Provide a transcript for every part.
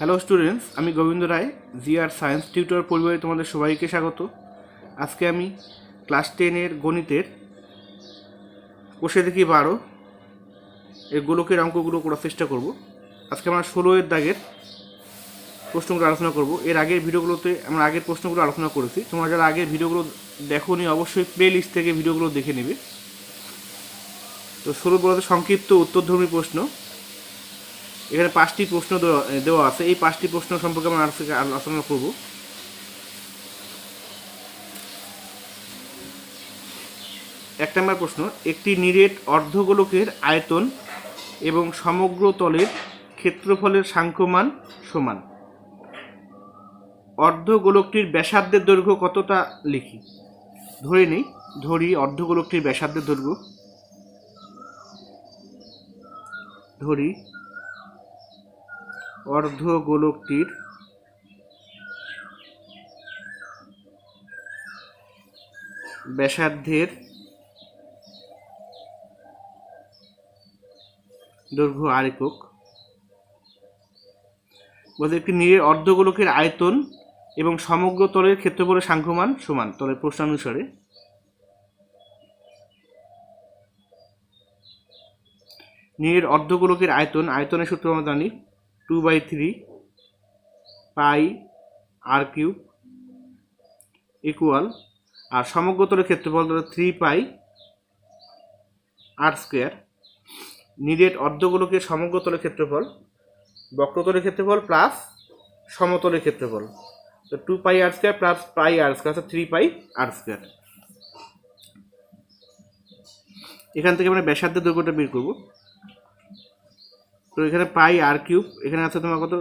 Hello students, আমি গোবিন্দ রায় GR science tutor পরিবারে তোমাদের সবাইকে স্বাগত। আজকে আমি ক্লাস 10-এর গণিতের কোষে দেখি 12 এর গোলকের অঙ্কগুলো করার চেষ্টা করব। আজকে আমরা 16-এর দাগের প্রশ্নগুলো আলোচনা করব। এর আগের ভিডিওগুলোতে আমরা আগের প্রশ্নগুলো আলোচনা করেছি। তোমরা যারা আগের ভিডিওগুলো দেখোনি অবশ্যই প্লে লিস্ট থেকে ভিডিওগুলো দেখে নেবে। তো 16 বলতে সংক্ষিপ্ত উত্তরধর্মী প্রশ্ন। এখানে 5টি প্রশ্ন দেওয়া আছে। এই 5টি প্রশ্ন সম্পর্কে আমরা আলোচনা করব। এক নম্বর প্রশ্ন, একটি নিরেট অর্ধগোলকের আয়তন এবং সমগ্র তলের ক্ষেত্রফলের সাংখ্যমান সমান। অর্ধগোলকটির ব্যাসার্ধের দৈর্ঘ্য কতটা লিখি। ধরি অর্ধগোলকটির ব্যাসার্ধের দৈর্ঘ্য অর্ধগোলকটির ব্যাসার্ধের দৈর্ঘ্য আর একক। বলতে একটি নিরেট অর্ধগোলকের আয়তন এবং সমগ্র তলের ক্ষেত্রফলের সাংখ্যমান সমান। তলের প্রশ্নানুসারে নিরেট অর্ধগোলকের আয়তনের সূত্র আমরা জানি 2/3 পাই আর কিউব ইকুয়াল, আর সমগ্র তলের ক্ষেত্রফল 3 পাই আর স্কোয়ার। নিরেট অর্ধগোলকের সমগ্র তলের ক্ষেত্রফল বক্রতলের ক্ষেত্রফল প্লাস সমতলের ক্ষেত্রফল, তো 2 পাই আর স্কোয়ার প্লাস পাই আর স্কোয়ার, 3 পাই আর স্কোয়ার। এখান থেকে আমরা ব্যাসার্ধের দৈর্ঘ্যটা বের করব। তো এখানে পাই আর কিউব, এখানে আছে তোমার কত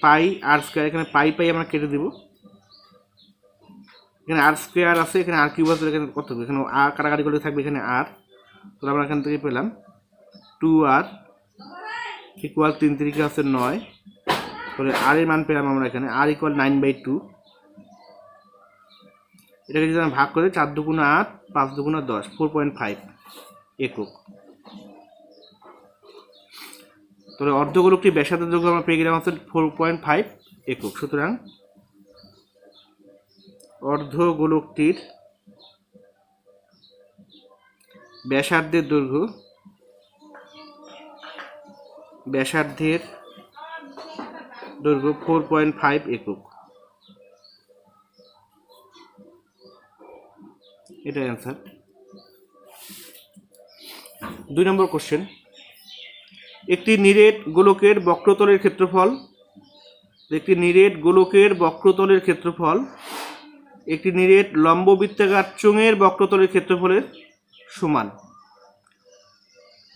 পাই আর স্কোয়ার, এখানে পাই আমরা কেটে দেব। এখানে আর স্কোয়ার আছে, এখানে আর কিউব আছে, এখানে কত এখানে আর কাটাকাটি করলে থাকবে এখানে আর। তো আমরা এখান থেকে পেলাম 2r ইকুয়াল 3 3 আছে 9। তাহলে আর এর মান পেলাম আমরা এখানে আর ইকুয়াল 9/2। এটাকে যদি আমরা ভাগ করে 4 2 8 5 2 10 4.5 একক। তাহলে অর্ধগোলকটির ব্যাসার্ধের দৈর্ঘ্য আমরা পেয়ে গেলাম 4.5 একক। সুতরাং অর্ধগোলকটির ব্যাসার্ধের দৈর্ঘ্য 4.5 একক। এটা অ্যান্সার। 2 নম্বর কোশ্চেন, একটি নিরেট গোলকের বক্রতলের ক্ষেত্রফল একটি নিরেট লম্ববৃত্তাকার চোঙের বক্রতলের ক্ষেত্রফলের সমান।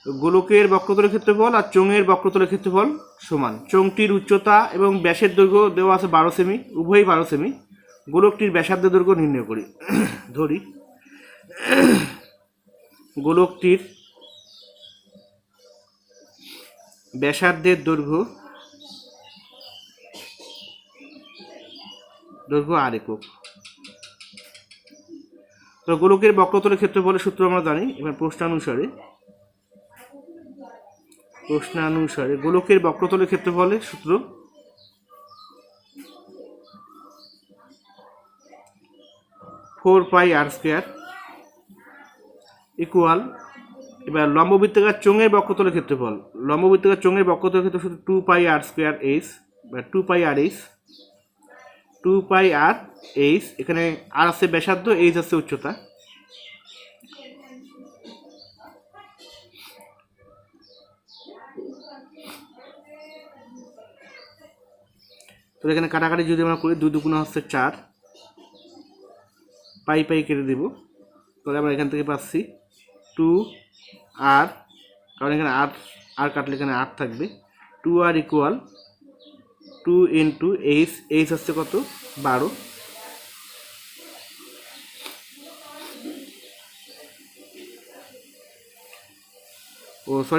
গোলকের বক্রতলের ক্ষেত্রফল আর চোঙের বক্রতলের ক্ষেত্রফল সমান। চোঙটির উচ্চতা এবং ব্যাসের দৈর্ঘ্য দেওয়া আছে 12 সেমি, উভয়ই 12 সেমি। গোলকটির ব্যাসার্ধের দৈর্ঘ্য নির্ণয় করি। ধরি গোলকটির ব্যাসার্ধের দৈর্ঘ্য আর একক। তো গোলকের বক্রতলের ক্ষেত্রফলের সূত্র আমরা জানি। এবার প্রশ্নানুসারে গোলকের বক্রতলের ক্ষেত্রফলের সূত্র 4 পাই আর স্কোয়ার ইকুয়াল, এবার লম্ববৃত্তাকার চোঙের বক্রতলের ক্ষেত্রফল সূত্র 2 পাই আর স্কোয়ার এইচ বা 2 পাই আর এইচ। 2 পাই আর এইচ, এখানে আর আছে ব্যাসার্ধ, এইচ আছে উচ্চতা। তো এখানে কাটাকাটি যদি আমরা করি 2 2 হচ্ছে 4, পাই কেটে দেব। তাহলে আমরা এখান থেকে পাচ্ছি 2r, কারণ এখানে আর কাটলে এখানে 8 থাকবে। 2r ইকুয়াল 2 ইন্টু এইচ হচ্ছে কত 12।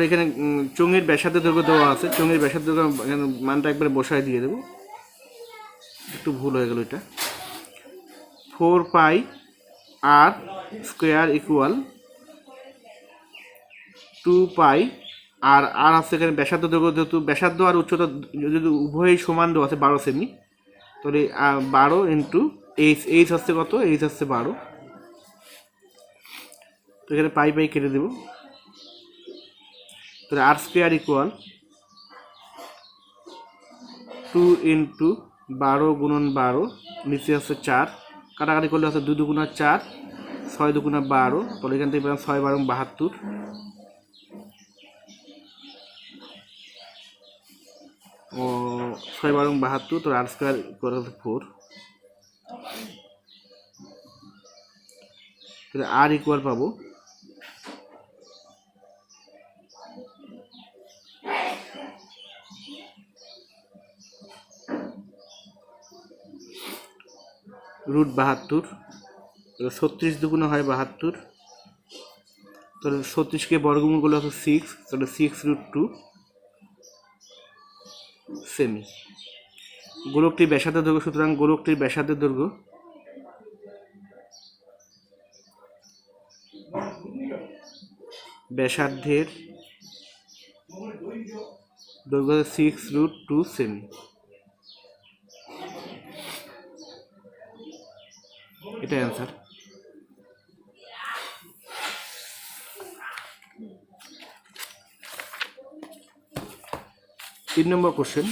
এখানে চোঙের ব্যাসার্ধের দৈর্ঘ্য দেওয়া আছে। চোঙের ব্যাসার্ধের দৈর্ঘ্য এখানে মানটা একবারে বসায় দিয়ে দেবো, একটু ভুল হয়ে গেল। এটা 4 পাই আর স্কোয়ার ইকুয়াল 2 পাই আর আর আছে এখানে ব্যাসার্ধ দৈর্ঘ্য, যেহেতু ব্যাসার্ধ আর উচ্চতা যদি উভয়ই সমান দেওয়া আছে 12 সেমি, তাহলে 12 ইন্টু এইচ হচ্ছে কত, এইচ হচ্ছে 12। তো এখানে পাই পাই কেটে দেব। তাহলে আর স্কোয়ার ইকুয়াল 2 ইন্টু 12 গুণন 12, নিচে আছে 4, কাটাকাটি করলে আছে 2 দুগুণা 4, 6 দুগুণা 12, তাহলে এখান থেকে পেলাম 6 12 72, ও 6 12 72, তো আর স্কোয়ার ইকুয়াল 4। তাহলে আর ইকুয়াল পাবো রুট 72, 36 দুগুণা হয় 72, তাহলে 36কে বর্গমূল করলে হচ্ছে 6, তাহলে 6 রুট 2 সেমি। গোলকটির ব্যাসার্ধের দৈর্ঘ্য, সুতরাং গোলকটির ব্যাসার্ধের দৈর্ঘ্য দৈর্ঘ্য 6 রুট 2 সেমি। এটা অ্যান্সার। তিন নম্বর কোশ্চেন,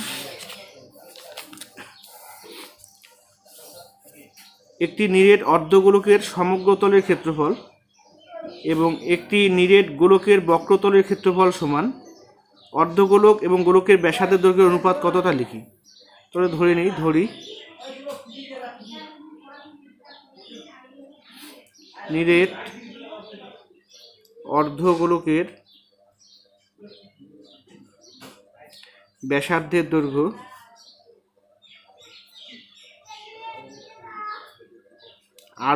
একটি নিরেট অর্ধগোলকের সমগ্র তলের ক্ষেত্রফল এবং একটি নিরেট গোলকের বক্রতলের ক্ষেত্রফল সমান, অর্ধগোলক এবং গোলকের ব্যাসার্ধের দৈর্ঘ্যের অনুপাত কত তা লিখি। তাহলে ধরি নিরেট অর্ধগোলকের ব্যাসার্ধের দৈর্ঘ্য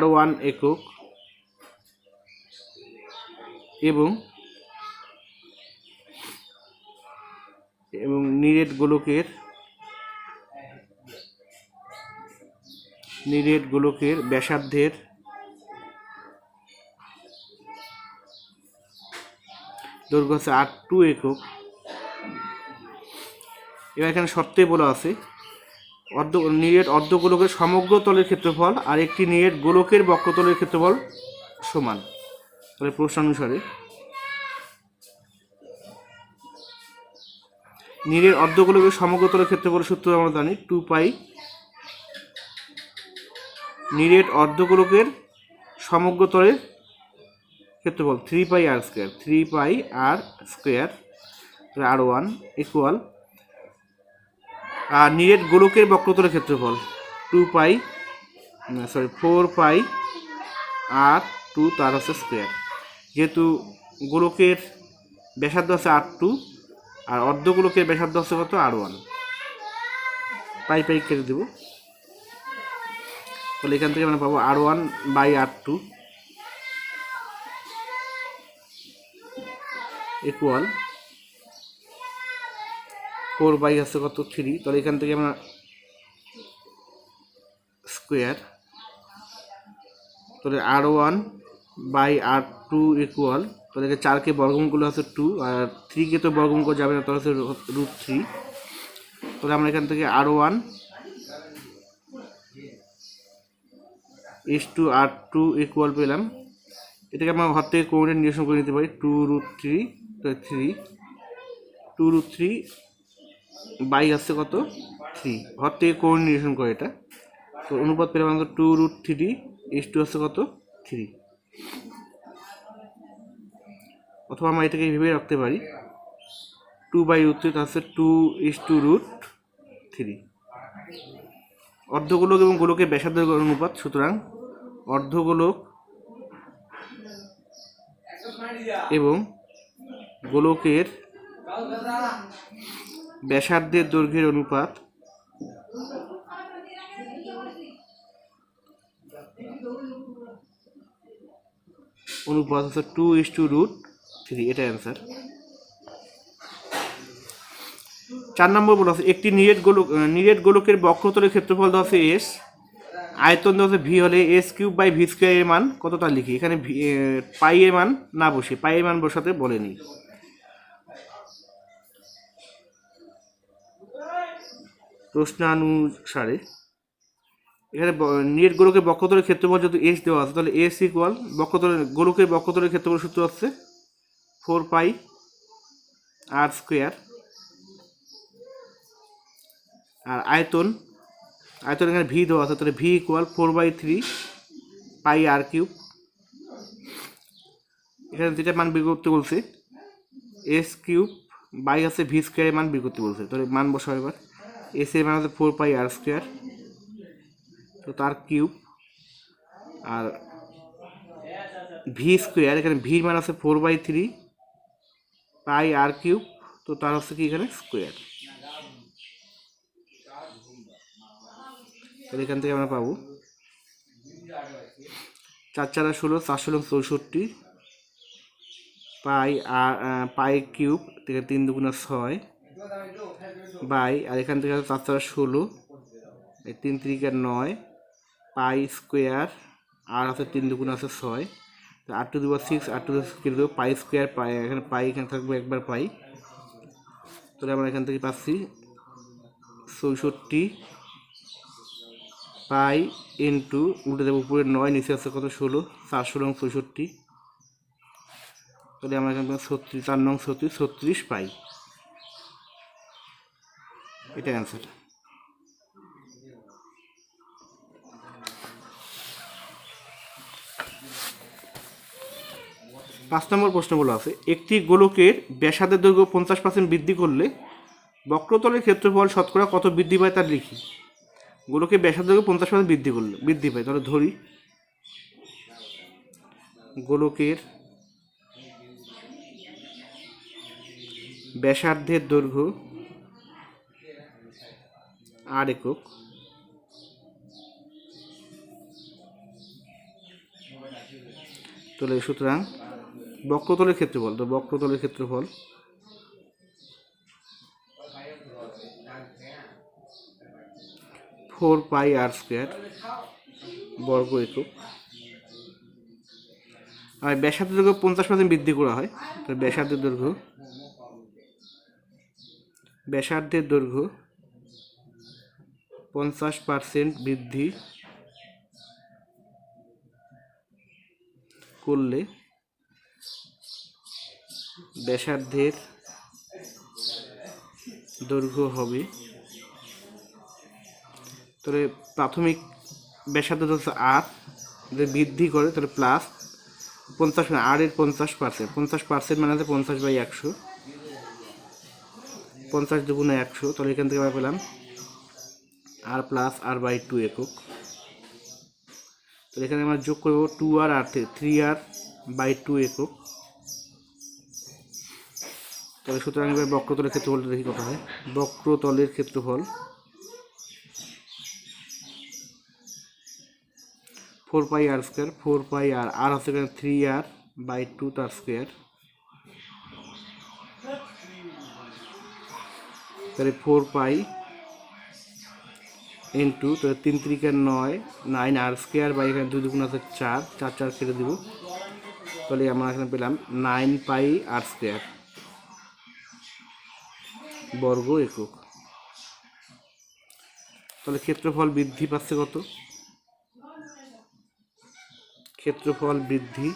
R1 একক এবং নিরেট গোলকের ব্যাসার্ধের দৈর্ঘ্য হচ্ছে R2 একক। এবার এখানে শর্তে বলা আছে নিরেট অর্ধগোলকের সমগ্র তলের ক্ষেত্রফল আর একটি নিরেট গোলকের বক্রতলের ক্ষেত্রফল সমান। তাহলে প্রশ্ন অনুসারে নিরেট অর্ধগোলকের সমগ্র তলের ক্ষেত্রফল সূত্র আমরা জানি 2 পাই, নিরেট অর্ধগোলকের সমগ্র তলের ক্ষেত্রফল 3 পাই আর স্কোয়ার, 3 পাই আর স্কোয়ার R1 ইকুয়াল, আর নিরেট গোলকের বক্রতলের ক্ষেত্রফল 4 পাই আর 2 তার হচ্ছে স্কোয়ার। যেহেতু গোলকের ব্যাসার্ধ আছে R2 আর অর্ধগোলকের ব্যাসার্ধ হচ্ছে কত R1, পাই পাই কেটে দেব। তাহলে এখান থেকে আমরা পাবো R1 by R2 equal 4 by হচ্ছে কত 3, তাহলে এখান থেকে আমরা স্কোয়ার, তাহলে R1 বাই R2 ইকুয়াল, তাহলে 4কে বর্গমূল হচ্ছে 2 আর 3কে তো বর্গমূল করা যাবে না, তাহলে হচ্ছে রুট 3। তাহলে আমরা এখান থেকে R1 is to R2 equal পেলাম। এটাকে আমরা হাত থেকে কোঅর্ডিনেট নিরসন করে নিতে পারি 2 রুট 3, 2 রুট 3 বাই আসছে কত 3, হাত থেকে কোঅর্ডিনেট নিরসন করে এটা, তো অনুপাত পেলাম আমরা 2 রুট 3 is to আসছে কত 3, অথবা আমরা এটাকে এইভাবে রাখতে পারি 2 বাই রুট 3 আছে 2 is to রুট 3। অর্ধগোলক এবং গোলকের ব্যাসার্ধের অনুপাত, সুতরাং অর্ধগোলক এবং গোলকের ব্যাসার্ধের দৈর্ঘ্যের অনুপাত হচ্ছে 2 is to রুট 3, এটা অ্যান্সার। 4 নম্বর বলা আছে একটি নিরেট গোলকের বক্রতলের ক্ষেত্রফল দেওয়া আছে S, আয়তন দেওয়া আছে V হলে S³ বাই V² এর মান কত তা লিখি। এখানে পাই এর মান না বসে পাই এর মান বসাতে বলেনি। প্রশ্নানুসারে এখানে নেট গোলকের বক্রতলের ক্ষেত্রফল যদি এস দেওয়া আছে তাহলে এস ইকুয়াল গোলকের বক্রতলের ক্ষেত্রফল সূত্র হচ্ছে 4 পাই আর স্কোয়ার। আর আয়তন এখানে ভি দেওয়া আছে তাহলে ভি ইকুয়াল 4/3 পাই আর কিউব। এখানে যেটা মান বের করতে বলছে এস কিউব বাই আছে ভি স্কোয়ারের মান বের করতে বলছে, তাহলে মান বসাও এবার। এস এর মান হচ্ছে 4 পাই আর স্কোয়ার, তো তার কিউব। আর ভি স্কোয়ার এখানে ভির মান আছে 4/3 পাই আর কিউব, তো তার হচ্ছে কি এখানে স্কোয়ার। তাহলে এখান থেকে আমরা পাবো 4 × 4 = 16, 4 × 64 পাই আর পাই কিউব থেকে 3 × 2 = 6 বাই, আর এখান থেকে 4 × 4 = 16, 3 × 3 = 9 পাই স্কোয়ার, আর আছে 3 × 2 = 6, 8⁶ 8⁶ কেটে দেবো, পাই স্কোয়ার পাই, এখানে পাই এখানে থাকবে একবার পাই, তাহলে আমরা এখান থেকে পাচ্ছি 64 পাই ইন্টু উল্টে দেবো উপরে 9, নিচে আছে কত 16, 4 × 16 = 64, তাহলে আমরা এখান থেকে 4 নং 36 পাই। এটা অ্যান্সার। পাঁচ নম্বর প্রশ্ন বলা আছে একটি গোলকের ব্যাসার্ধের দৈর্ঘ্য 50% বৃদ্ধি করলে বক্রতলের ক্ষেত্রফল শতকরা কত বৃদ্ধি পায় তা লিখি। গোলকের ব্যাসার্ধের দৈর্ঘ্য 50% বৃদ্ধি পায়, তাহলে ধরি গোলকের ব্যাসার্ধের দৈর্ঘ্য আর একক, তাহলে সুতরাং বক্রতলের ক্ষেত্রফল, তো বক্রতলের ক্ষেত্রফল ফোর পাই আর স্কোয়ার বর্গ একক। আর ব্যাসার্ধের দৈর্ঘ্য 50% বৃদ্ধি করা হয়, তো ব্যাসার্ধের দৈর্ঘ্য 50% বৃদ্ধি করলে ব্যাসার্ধের দৈর্ঘ্য হবে, তাহলে প্রাথমিক ব্যাসার্ধ হচ্ছে আর, যদি বৃদ্ধি করে তাহলে প্লাস 50, আর এর 50% মানে হচ্ছে 50/100, 50 × 2 = 100, তাহলে এখান থেকে আমরা পেলাম আর প্লাস r/2 একক। তাহলে এখানে আমরা যোগ করবো 2r আর 3r/2 একক। তাহলে সুতরাং এবার বক্রতলের ক্ষেত্রফলটা দেখি কত হয়। বক্রতলের ক্ষেত্রফল 4 পাই আর স্কোয়ার, 4 পাই আর হচ্ছে এখানে 3r/2 তার স্কোয়ার, তাহলে 4 পাই ইন্টু, তাহলে 3 × 3 = 9, 9 আর স্কোয়ার বাই এখানে 2 × 2 = 4, 4 কেটে দেবো, তাহলে আমরা এখানে পেলাম 9 পাই আর স্কোয়ার বর্গ একক। তাহলে ক্ষেত্রফল বৃদ্ধি পাচ্ছে কত? ক্ষেত্রফল বৃদ্ধি,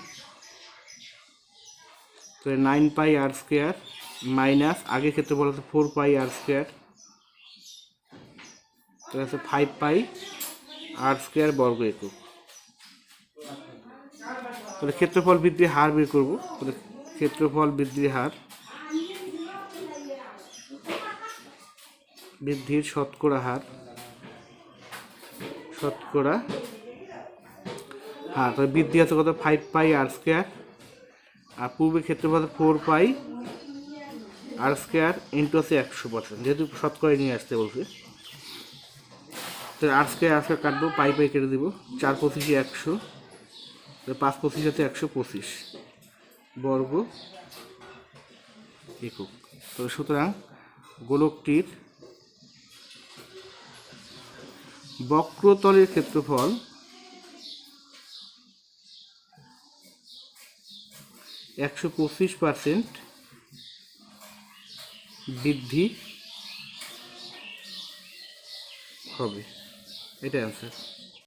তাহলে 9 পাই আর স্কোয়ার মাইনাস আগে ক্ষেত্রফল হচ্ছে 4 পাই আর স্কোয়ার, তাহলে হচ্ছে 5 পাই আর স্কোয়ার বর্গ একক। তাহলে ক্ষেত্রফল বৃদ্ধির হার বের করবো, তাহলে ক্ষেত্রফল বৃদ্ধির হার, বৃদ্ধির শতকরা হার, তাহলে বৃদ্ধি আছে কত 5 পাই আর স্কোয়ার, আর পূর্বের ক্ষেত্রফল 4 পাই আর স্কোয়ার ইন্টু আছে 100%, যেহেতু শতকরা নিয়ে আসতে বলছে, তো আর স্কোয়ার কাটবো, পাই কেটে দিব, 4 × 25 = 100, 5 × 25 হচ্ছে 125 বর্গ একক। তো সুতরাং গোলকটির বক্রতলের ক্ষেত্রফল 125% বৃদ্ধি হবে, এটা অ্যান্সার।